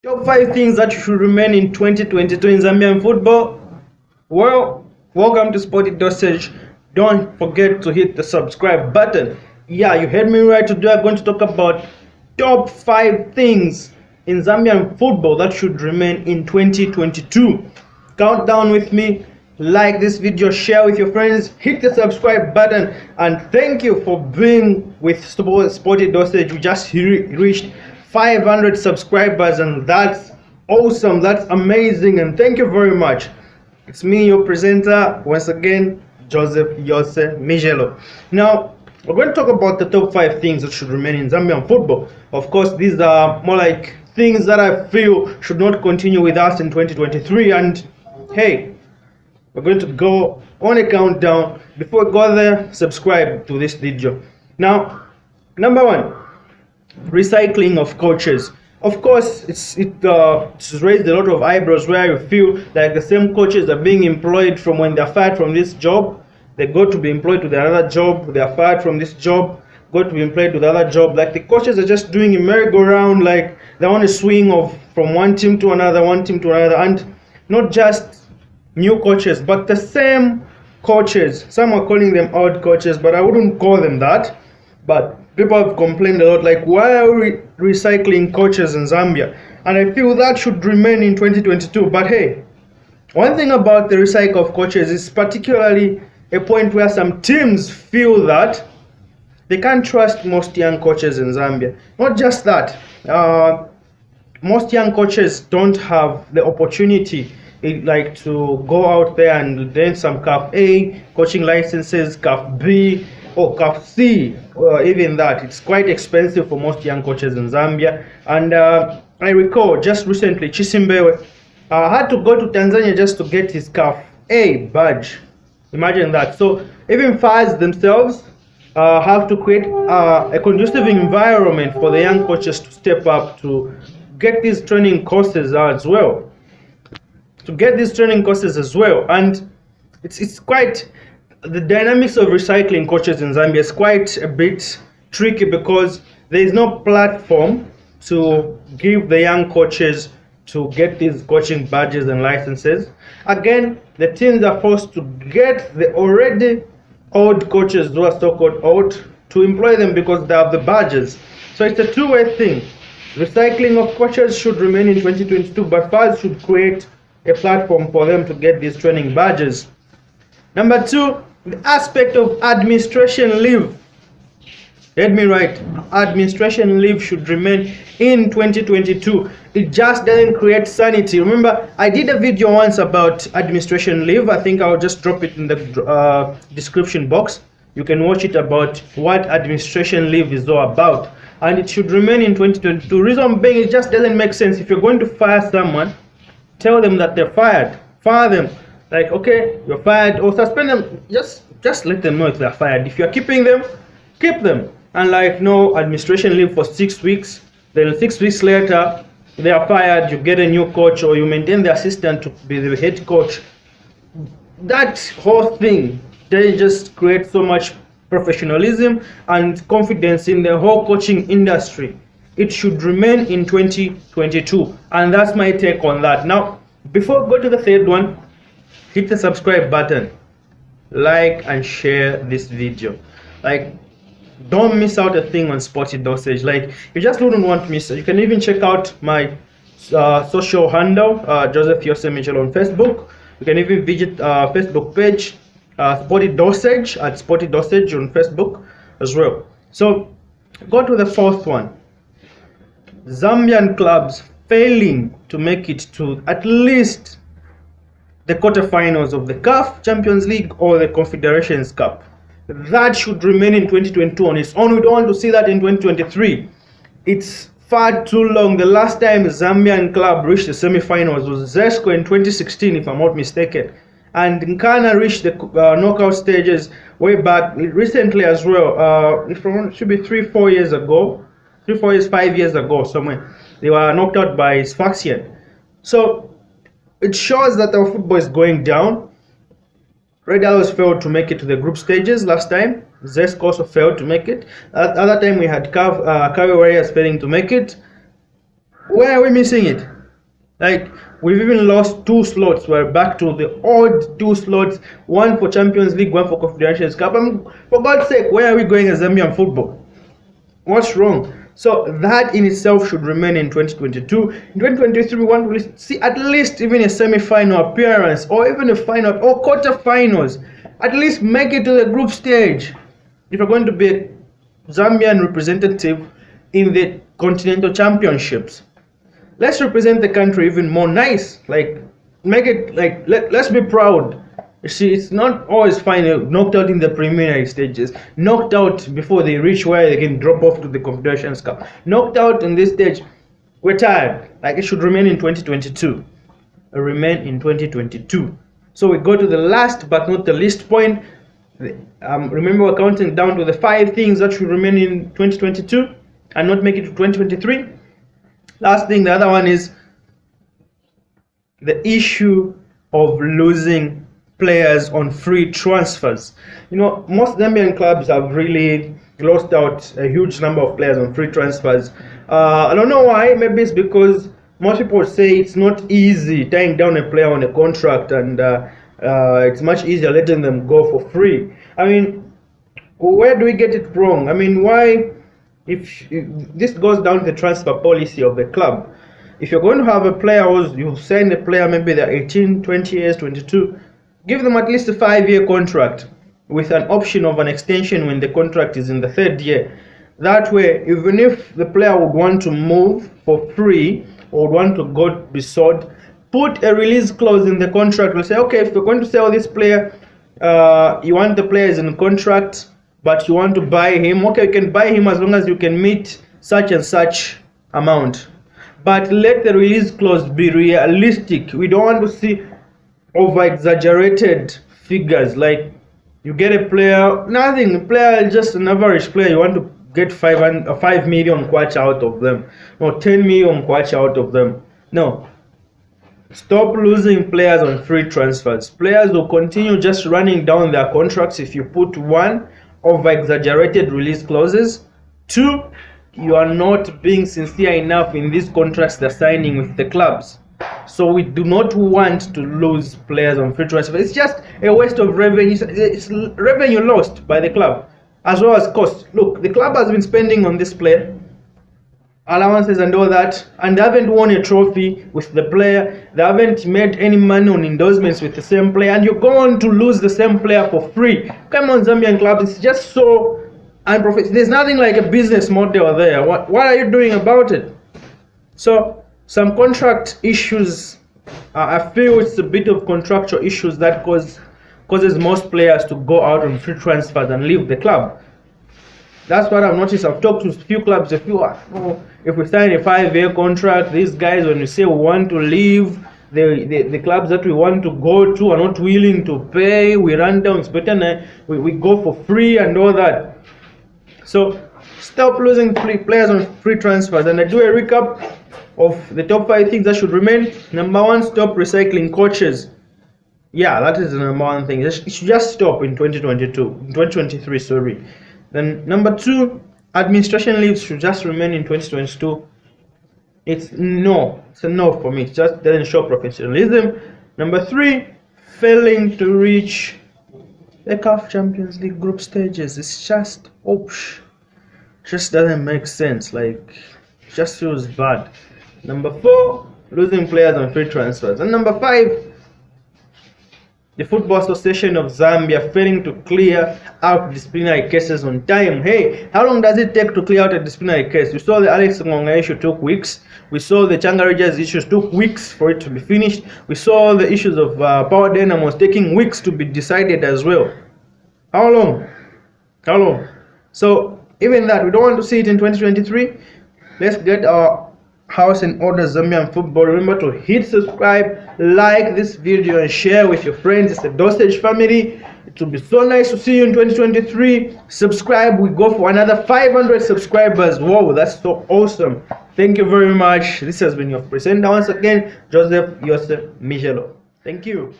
Top 5 things that should remain in 2022 in Zambian football. Well, welcome to Sporty Dosage. Don't forget to hit the subscribe button. Yeah, you heard me right. Today I'm going to talk about top 5 things in Zambian football that should remain in 2022. Count down with me. Like this video, share with your friends, hit the subscribe button, and thank you for being with Sporty Dosage. We just reached 500 subscribers, and that's awesome, that's amazing, and thank you very much. It's me, your presenter, once again, Joseph Yose Migelo. Now, we're going to talk about the top 5 things that should remain in Zambian football. Of course, these are more like things that I feel should not continue with us in 2023, and hey, we're going to go on a countdown. Before we go there, subscribe to this video. Now, number 1, recycling of coaches. Of course, it's raised a lot of eyebrows where you feel like the same coaches are being employed from when they're fired from this job. They go to be employed to the other job. They are fired from this job, go to be employed to the other job. Like the coaches are just doing a merry-go-round, like they want to swing from one team to another, and not just new coaches, but the same coaches. Some are calling them old coaches, but I wouldn't call them that. But people have complained a lot, like, why are we recycling coaches in Zambia? And I feel that should remain in 2022. But hey, one thing about the recycle of coaches is particularly a point where some teams feel that they can't trust most young coaches in Zambia. Not just that, most young coaches don't have the opportunity like to go out there and gain some CAF A coaching licenses, CAF B or CAF C, even that. It's quite expensive for most young coaches in Zambia. And I recall just recently Chisimbewe had to go to Tanzania just to get his CAF A badge. Imagine that. So even FAs themselves have to create a conducive environment for the young coaches to step up to get these training courses as well. And it's quite, the dynamics of recycling coaches in Zambia is quite a bit tricky because there is no platform to give the young coaches to get these coaching badges and licenses. Again, the teams are forced to get the already old coaches who are so-called old to employ them because they have the badges. So it's a two-way thing. Recycling of coaches should remain in 2022, but FAS should create a platform for them to get these training badges. Number 2, the aspect of administration leave. Get me right, administration leave should remain in 2022. It just doesn't create sanity. Remember, I did a video once about administration leave. I think I'll just drop it in the description box. You can watch it about what administration leave is all about. And it should remain in 2022. Reason being, it just doesn't make sense. If you're going to fire someone, tell them that they're fired. Fire them. Like, okay, you're fired, or suspend them. Just let them know if they're fired. If you're keeping them, keep them. And like, no administration leave for 6 weeks. Then 6 weeks later, they are fired. You get a new coach, or you maintain the assistant to be the head coach. That whole thing, they just create so much professionalism and confidence in the whole coaching industry. It should remain in 2022, and that's my take on that. Now, before we go to the third one, hit the subscribe button, like and share this video. Like, don't miss out a thing on Sporty Dosage. Like, you just wouldn't want to miss it. You can even check out my social handle, Joseph Yose Migelo on Facebook. You can even visit Facebook page, Sporty Dosage, at Sporty Dosage on Facebook as well. So, go to the fourth one. Zambian clubs failing to make it to at least the quarterfinals of the CAF Champions League or the Confederations Cup. That should remain in 2022 on its own. We don't want to see that in 2023. It's far too long. The last time a Zambian club reached the semi-finals was Zesco in 2016, if I'm not mistaken. And Nkana reached the knockout stages way back recently as well. It should be 3-4 years ago. 5 years ago somewhere. They were knocked out by Sfaxian. So it shows that our football is going down. Red Arrows failed to make it to the group stages last time. Zesco also failed to make it. Other time we had Cavi Warriors failing to make it. Where are we missing it? Like, we've even lost 2 slots. We're back to the odd 2 slots, one for Champions League, one for Confederations Cup. For God's sake, where are we going as Zambian football? What's wrong? So that in itself should remain in 2022. In 2023, we want to see at least even a semi-final appearance, or even a final or quarter-finals. At least make it to the group stage. If you're going to be a Zambian representative in the continental championships, let's represent the country even more nice. Like, make it like, let's be proud. You see, it's not always fine knocked out in the preliminary stages, knocked out before they reach where they can drop off to the Confederations Cup, knocked out in this stage. We're tired. Like, it should remain in 2022. Remain in 2022. So we go to the last but not the least point. Remember, we're counting down to the 5 things that should remain in 2022 and not make it to 2023. Last thing, the other one is the issue of losing players on free transfers. You know, most Zambian clubs have really lost out a huge number of players on free transfers. I don't know why. Maybe it's because most people say it's not easy tying down a player on a contract, and it's much easier letting them go for free. I mean, where do we get it wrong? I mean, why? If this goes down to the transfer policy of the club. If you're going to have a player you've signed a player, maybe they're 18, 20 years, 22, give them at least a 5-year contract with an option of an extension when the contract is in the 3rd year. That way, even if the player would want to move for free or would want to go be sold, put a release clause in the contract. We'll say, okay, if you're going to sell this player, you want the player is in contract, but you want to buy him, okay, you can buy him as long as you can meet such and such amount. But let the release clause be realistic. We don't want to see over-exaggerated figures. Like, you get a player, nothing, a player, just an average player, you want to get 5 million kwacha out of them, or 10 million kwacha out of them. No. Stop losing players on free transfers. Players will continue just running down their contracts if you put 1, over-exaggerated release clauses. 2, you are not being sincere enough in these contracts they're signing with the clubs. So we do not want to lose players on free transfer. It's just a waste of revenue. It's revenue lost by the club, as well as cost. Look, the club has been spending on this player, allowances and all that, and they haven't won a trophy with the player. They haven't made any money on endorsements with the same player, and you're going to lose the same player for free. Come on, Zambian clubs, it's just so unprofitable. There's nothing like a business model there. What are you doing about it? So some contract issues, I feel it's a bit of contractual issues that causes most players to go out on free transfers and leave the club. That's what I've noticed. I've talked to a few clubs. If we sign a 5-year contract, these guys, when we say we want to leave, the clubs that we want to go to are not willing to pay. We run down, it's better than we go for free and all that. So stop losing players on free transfers. And I do a recap of the top 5 things that should remain. Number 1, stop recycling coaches. Yeah, that is the number 1 thing. It should just stop in 2023, sorry. Then number 2, administration leaves should just remain in 2022. It's a no for me. It just doesn't show professionalism. Number 3, failing to reach the CAF Champions League group stages. It's just just doesn't make sense. Like, it just feels bad. Number 4, losing players on free transfers. And number 5, the Football Association of Zambia failing to clear out disciplinary cases on time. Hey, how long does it take to clear out a disciplinary case? We saw the Alex Ngonga issue took weeks. We saw the Changareja's issues took weeks for it to be finished. We saw the issues of Power Dynamos taking weeks to be decided as well. How long? So even that, we don't want to see it in 2023. Let's get our house in order, Zambian football. Remember to hit subscribe, like this video, and share with your friends. It's the Dosage family. It will be so nice to see you in 2023. Subscribe. We go for another 500 subscribers. Whoa, that's so awesome. Thank you very much. This has been your presenter once again, Joseph Yosef Michelo. Thank you.